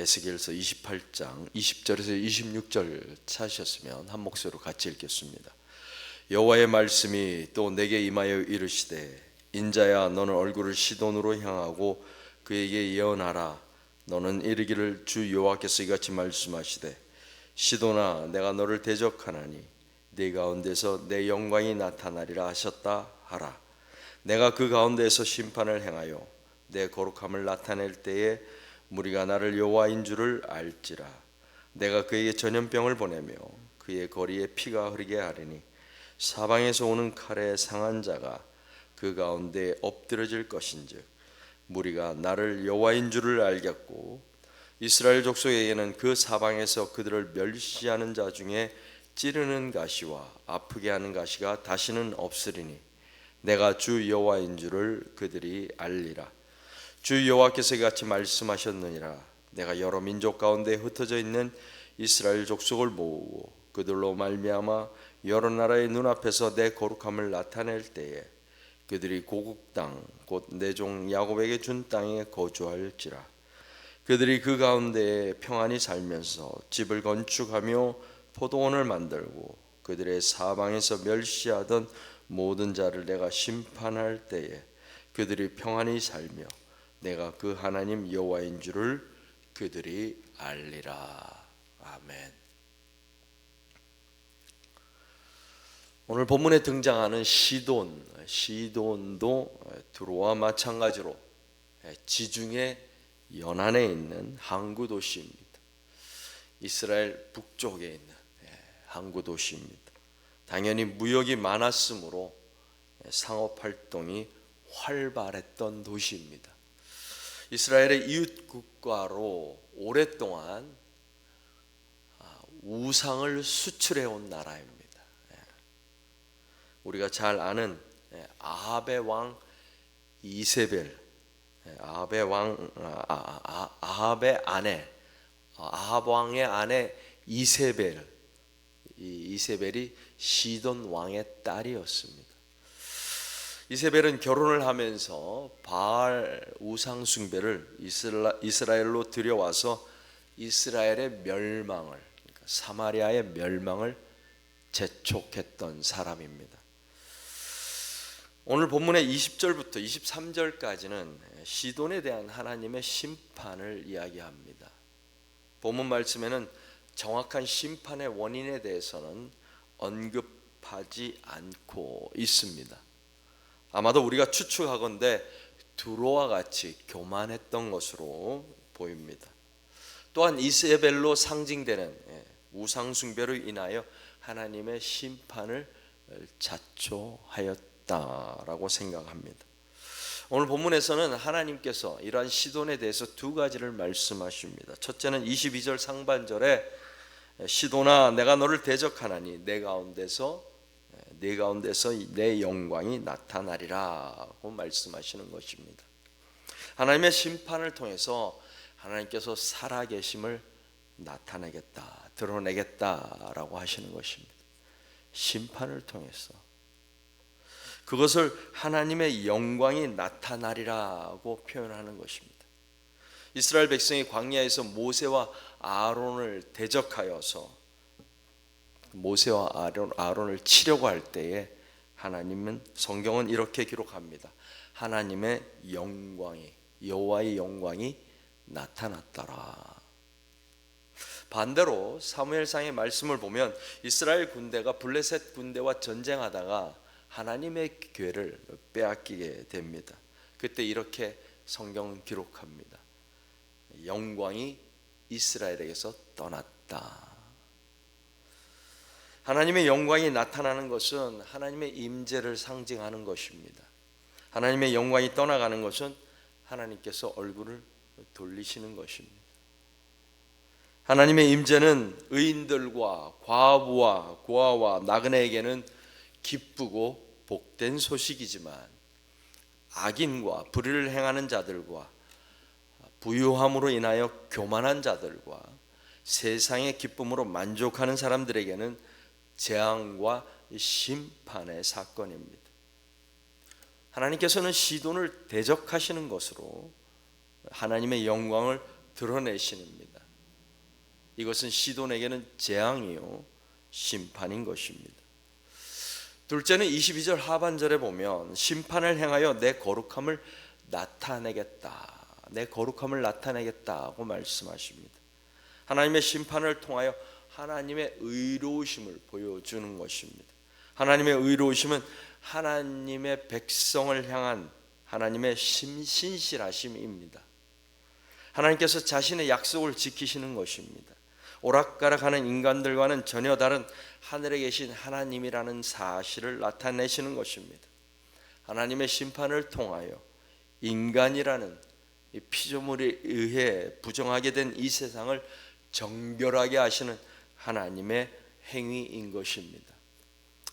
에스겔서 28장 20절에서 26절 찾으셨으면 한 목소리로 같이 읽겠습니다. 여호와의 말씀이 또 내게 임하여 이르시되 인자야 너는 얼굴을 시돈으로 향하고 그에게 예언하라. 너는 이르기를 주 여호와께서 이같이 말씀하시되 시돈아 내가 너를 대적하나니 네 가운데서 내 영광이 나타나리라 하셨다 하라. 내가 그 가운데에서 심판을 행하여 내 거룩함을 나타낼 때에 무리가 나를 여호와인 줄을 알지라. 내가 그에게 전염병을 보내며 그의 거리에 피가 흐르게 하리니 사방에서 오는 칼에 상한 자가 그 가운데 엎드러질 것인즉 무리가 나를 여호와인 줄을 알겠고 이스라엘 족속에게는 그 사방에서 그들을 멸시하는 자 중에 찌르는 가시와 아프게 하는 가시가 다시는 없으리니 내가 주 여호와인 줄을 그들이 알리라. 주 여호와께서 같이 말씀하셨느니라. 내가 여러 민족 가운데 흩어져 있는 이스라엘 족속을 모으고 그들로 말미암아 여러 나라의 눈앞에서 내 거룩함을 나타낼 때에 그들이 고국 땅 곧 내 종 야곱에게 준 땅에 거주할지라. 그들이 그 가운데에 평안히 살면서 집을 건축하며 포도원을 만들고 그들의 사방에서 멸시하던 모든 자를 내가 심판할 때에 그들이 평안히 살며 내가 그 하나님 여호와인 줄을 그들이 알리라. 아멘. 오늘 본문에 등장하는 시돈도 두로와 마찬가지로 지중해 연안에 있는 항구 도시입니다. 이스라엘 북쪽에 있는 항구 도시입니다. 당연히 무역이 많았으므로 상업 활동이 활발했던 도시입니다. 이스라엘의 이웃 국가로 오랫동안 우상을 수출해 온 나라입니다. 우리가 잘 아는 아합의 왕 이세벨, 아합의 아내, 아합 왕의 아내 이세벨, 이세벨이 시돈 왕의 딸이었습니다. 이세벨은 결혼을 하면서 바알 우상 숭배를 이스라엘로 들여와서 이스라엘의 멸망을, 그러니까 사마리아의 멸망을 재촉했던 사람입니다. 오늘 본문의 20절부터 23절까지는 시돈에 대한 하나님의 심판을 이야기합니다. 본문 말씀에는 정확한 심판의 원인에 대해서는 언급하지 않고 있습니다. 아마도 우리가 추측하건대 두로와 같이 교만했던 것으로 보입니다. 또한 이세벨로 상징되는 우상숭배로 인하여 하나님의 심판을 자초하였다라고 생각합니다. 오늘 본문에서는 하나님께서 이러한 시돈에 대해서 두 가지를 말씀하십니다. 첫째는 22절 상반절에 시돈아 내가 너를 대적하나니 내 가운데서 내 영광이 나타나리라고 말씀하시는 것입니다. 하나님의 심판을 통해서 하나님께서 살아계심을 나타내겠다, 드러내겠다라고 하시는 것입니다. 심판을 통해서 그것을 하나님의 영광이 나타나리라고 표현하는 것입니다. 이스라엘 백성이 광야에서 모세와 아론을 대적하여서 모세와 아론을 치려고 할 때에 하나님은 성경은 이렇게 기록합니다. 하나님의 영광이, 여호와의 영광이 나타났더라. 반대로 사무엘상의 말씀을 보면 이스라엘 군대가 블레셋 군대와 전쟁하다가 하나님의 궤를 빼앗기게 됩니다. 그때 이렇게 성경은 기록합니다. 영광이 이스라엘에게서 떠났다. 하나님의 영광이 나타나는 것은 하나님의 임재를 상징하는 것입니다. 하나님의 영광이 떠나가는 것은 하나님께서 얼굴을 돌리시는 것입니다. 하나님의 임재는 의인들과 과부와 고아와 나그네에게는 기쁘고 복된 소식이지만 악인과 불의를 행하는 자들과 부유함으로 인하여 교만한 자들과 세상의 기쁨으로 만족하는 사람들에게는 재앙과 심판의 사건입니다. 하나님께서는 시돈을 대적하시는 것으로 하나님의 영광을 드러내십니다. 이것은 시돈에게는 재앙이요 심판인 것입니다. 둘째는 22절 하반절에 보면 심판을 행하여 내 거룩함을 나타내겠다, 내 거룩함을 나타내겠다고 말씀하십니다. 하나님의 심판을 통하여 하나님의 의로우심을 보여주는 것입니다. 하나님의 의로우심은 하나님의 백성을 향한 하나님의 신실하심입니다. 하나님께서 자신의 약속을 지키시는 것입니다. 오락가락하는 인간들과는 전혀 다른 하늘에 계신 하나님이라는 사실을 나타내시는 것입니다. 하나님의 심판을 통하여 인간이라는 이 피조물에 의해 부정하게 된 이 세상을 정결하게 하시는 하나님의 행위인 것입니다.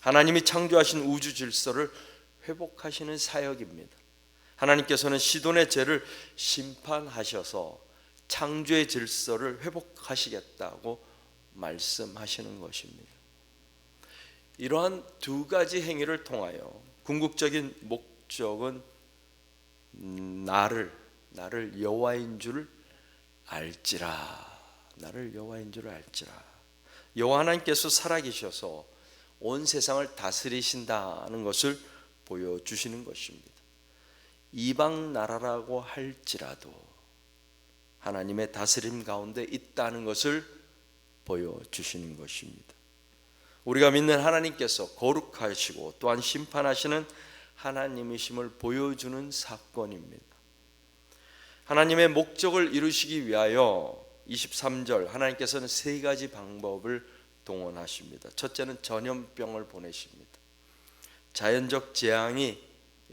하나님이 창조하신 우주 질서를 회복하시는 사역입니다. 하나님께서는 시돈의 죄를 심판하셔서 창조의 질서를 회복하시겠다고 말씀하시는 것입니다. 이러한 두 가지 행위를 통하여 궁극적인 목적은 나를 여호와인 줄 알지라, 나를 여호와인 줄 알지라. 여호와 하나님께서 살아계셔서 온 세상을 다스리신다는 것을 보여주시는 것입니다. 이방 나라라고 할지라도 하나님의 다스림 가운데 있다는 것을 보여주시는 것입니다. 우리가 믿는 하나님께서 거룩하시고 또한 심판하시는 하나님이심을 보여주는 사건입니다. 하나님의 목적을 이루시기 위하여 23절 하나님께서는 세 가지 방법을 동원하십니다. 첫째는 전염병을 보내십니다. 자연적 재앙이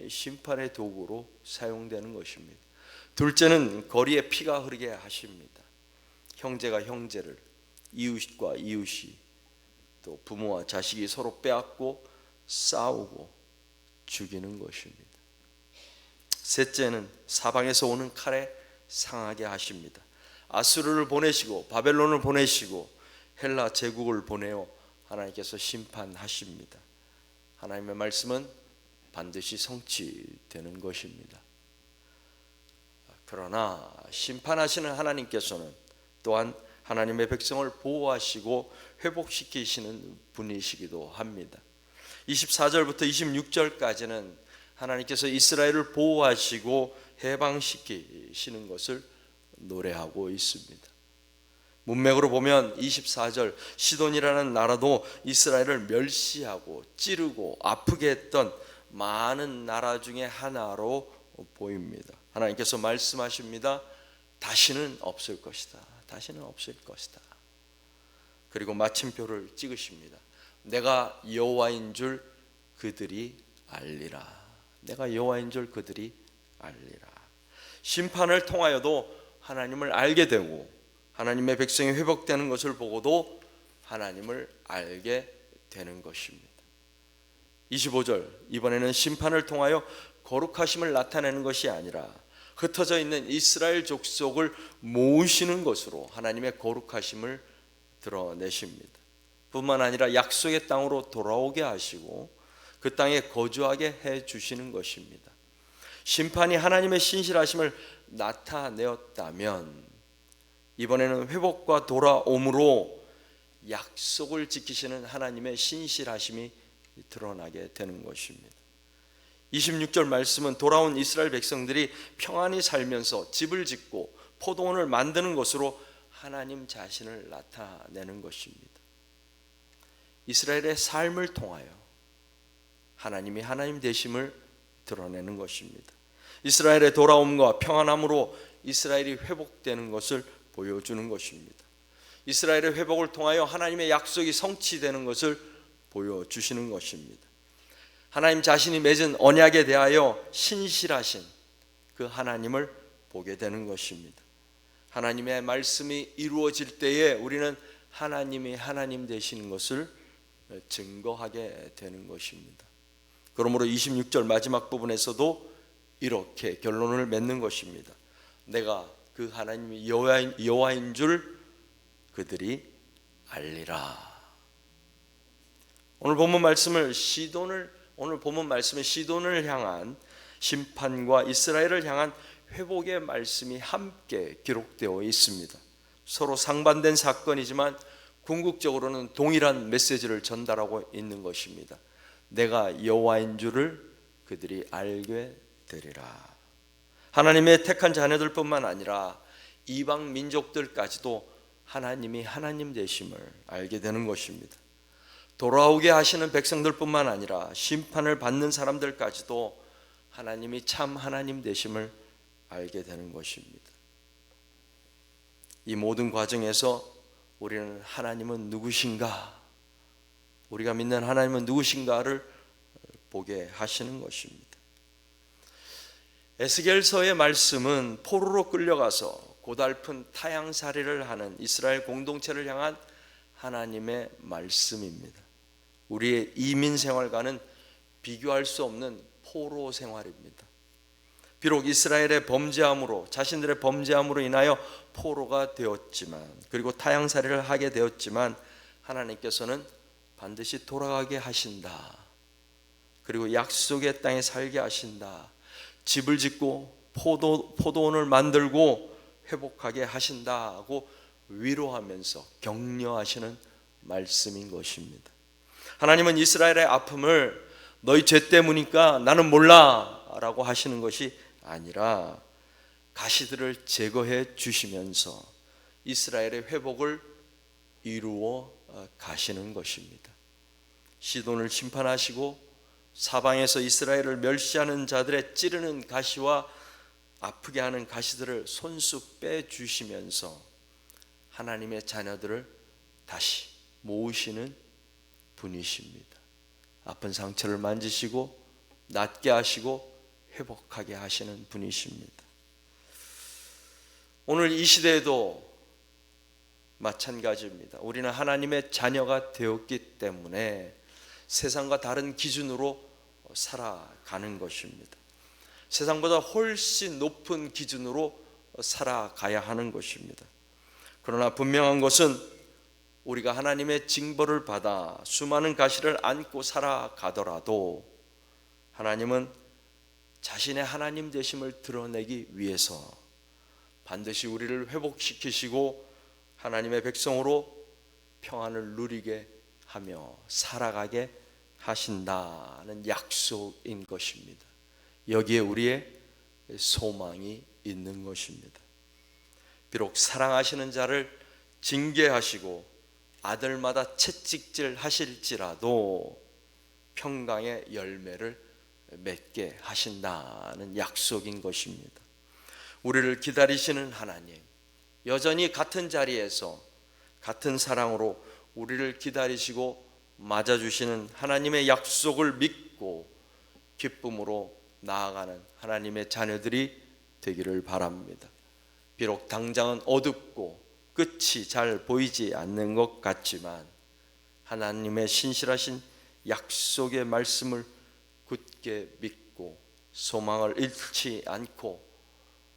심판의 도구로 사용되는 것입니다. 둘째는 거리에 피가 흐르게 하십니다. 형제가 형제를, 이웃과 이웃이, 또 부모와 자식이 서로 빼앗고 싸우고 죽이는 것입니다. 셋째는 사방에서 오는 칼에 상하게 하십니다. 아수르를 보내시고 바벨론을 보내시고 헬라 제국을 보내어 하나님께서 심판하십니다. 하나님의 말씀은 반드시 성취되는 것입니다. 그러나 심판하시는 하나님께서는 또한 하나님의 백성을 보호하시고 회복시키시는 분이시기도 합니다. 24절부터 26절까지는 하나님께서 이스라엘을 보호하시고 해방시키시는 것을 노래하고 있습니다. 문맥으로 보면 24절 시돈이라는 나라도 이스라엘을 멸시하고 찌르고 아프게 했던 많은 나라 중에 하나로 보입니다. 하나님께서 말씀하십니다. 다시는 없을 것이다. 다시는 없을 것이다. 그리고 마침표를 찍으십니다. 내가 여호와인 줄 그들이 알리라. 내가 여호와인 줄 그들이 알리라. 심판을 통하여도 하나님을 알게 되고 하나님의 백성이 회복되는 것을 보고도 하나님을 알게 되는 것입니다. 25절 이번에는 심판을 통하여 거룩하심을 나타내는 것이 아니라 흩어져 있는 이스라엘 족속을 모으시는 것으로 하나님의 거룩하심을 드러내십니다. 뿐만 아니라 약속의 땅으로 돌아오게 하시고 그 땅에 거주하게 해 주시는 것입니다. 심판이 하나님의 신실하심을 나타내었다면 이번에는 회복과 돌아옴으로 약속을 지키시는 하나님의 신실하심이 드러나게 되는 것입니다. 26절 말씀은 돌아온 이스라엘 백성들이 평안히 살면서 집을 짓고 포도원을 만드는 것으로 하나님 자신을 나타내는 것입니다. 이스라엘의 삶을 통하여 하나님이 하나님 되심을 드러내는 것입니다. 이스라엘의 돌아옴과 평안함으로 이스라엘이 회복되는 것을 보여주는 것입니다. 이스라엘의 회복을 통하여 하나님의 약속이 성취되는 것을 보여주시는 것입니다. 하나님 자신이 맺은 언약에 대하여 신실하신 그 하나님을 보게 되는 것입니다. 하나님의 말씀이 이루어질 때에 우리는 하나님이 하나님 되시는 것을 증거하게 되는 것입니다. 그러므로 26절 마지막 부분에서도 이렇게 결론을 맺는 것입니다. 내가 그 하나님이 여호와인 줄 그들이 알리라. 오늘 본문 말씀은 시돈을 향한 심판과 이스라엘을 향한 회복의 말씀이 함께 기록되어 있습니다. 서로 상반된 사건이지만 궁극적으로는 동일한 메시지를 전달하고 있는 것입니다. 내가 여호와인 줄을 그들이 알게 되리라. 하나님의 택한 자녀들뿐만 아니라 이방 민족들까지도 하나님이 하나님 되심을 알게 되는 것입니다. 돌아오게 하시는 백성들뿐만 아니라 심판을 받는 사람들까지도 하나님이 참 하나님 되심을 알게 되는 것입니다. 이 모든 과정에서 우리는 하나님은 누구신가, 우리가 믿는 하나님은 누구신가를 보게 하시는 것입니다. 에스겔서의 말씀은 포로로 끌려가서 고달픈 타향살이를 하는 이스라엘 공동체를 향한 하나님의 말씀입니다. 우리의 이민 생활과는 비교할 수 없는 포로 생활입니다. 비록 이스라엘의 범죄함으로, 자신들의 범죄함으로 인하여 포로가 되었지만, 그리고 타향살이를 하게 되었지만, 하나님께서는 반드시 돌아가게 하신다, 그리고 약속의 땅에 살게 하신다, 집을 짓고 포도원을 만들고 회복하게 하신다고 위로하면서 격려하시는 말씀인 것입니다. 하나님은 이스라엘의 아픔을 너희 죄 때문이니까 나는 몰라 라고 하시는 것이 아니라 가시들을 제거해 주시면서 이스라엘의 회복을 이루어 가시는 것입니다. 시돈을 심판하시고 사방에서 이스라엘을 멸시하는 자들의 찌르는 가시와 아프게 하는 가시들을 손수 빼주시면서 하나님의 자녀들을 다시 모으시는 분이십니다. 아픈 상처를 만지시고 낫게 하시고 회복하게 하시는 분이십니다. 오늘 이 시대에도 마찬가지입니다. 우리는 하나님의 자녀가 되었기 때문에 세상과 다른 기준으로 살아가는 것입니다. 세상보다 훨씬 높은 기준으로 살아가야 하는 것입니다. 그러나 분명한 것은 우리가 하나님의 징벌을 받아 수많은 가시를 안고 살아가더라도 하나님은 자신의 하나님 되심을 드러내기 위해서 반드시 우리를 회복시키시고 하나님의 백성으로 평안을 누리게 하며 살아가게 하신다는 약속인 것입니다. 여기에 우리의 소망이 있는 것입니다. 비록 사랑하시는 자를 징계하시고 아들마다 채찍질 하실지라도 평강의 열매를 맺게 하신다는 약속인 것입니다. 우리를 기다리시는 하나님, 여전히 같은 자리에서 같은 사랑으로 우리를 기다리시고 맞아주시는 하나님의 약속을 믿고 기쁨으로 나아가는 하나님의 자녀들이 되기를 바랍니다. 비록 당장은 어둡고 끝이 잘 보이지 않는 것 같지만 하나님의 신실하신 약속의 말씀을 굳게 믿고 소망을 잃지 않고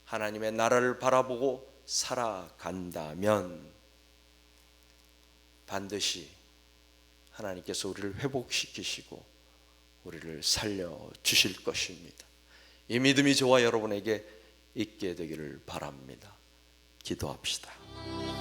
하나님의 나라를 바라보고 살아간다면 반드시 하나님께서 우리를 회복시키시고 우리를 살려주실 것입니다. 이 믿음이 저와 여러분에게 있게 되기를 바랍니다. 기도합시다.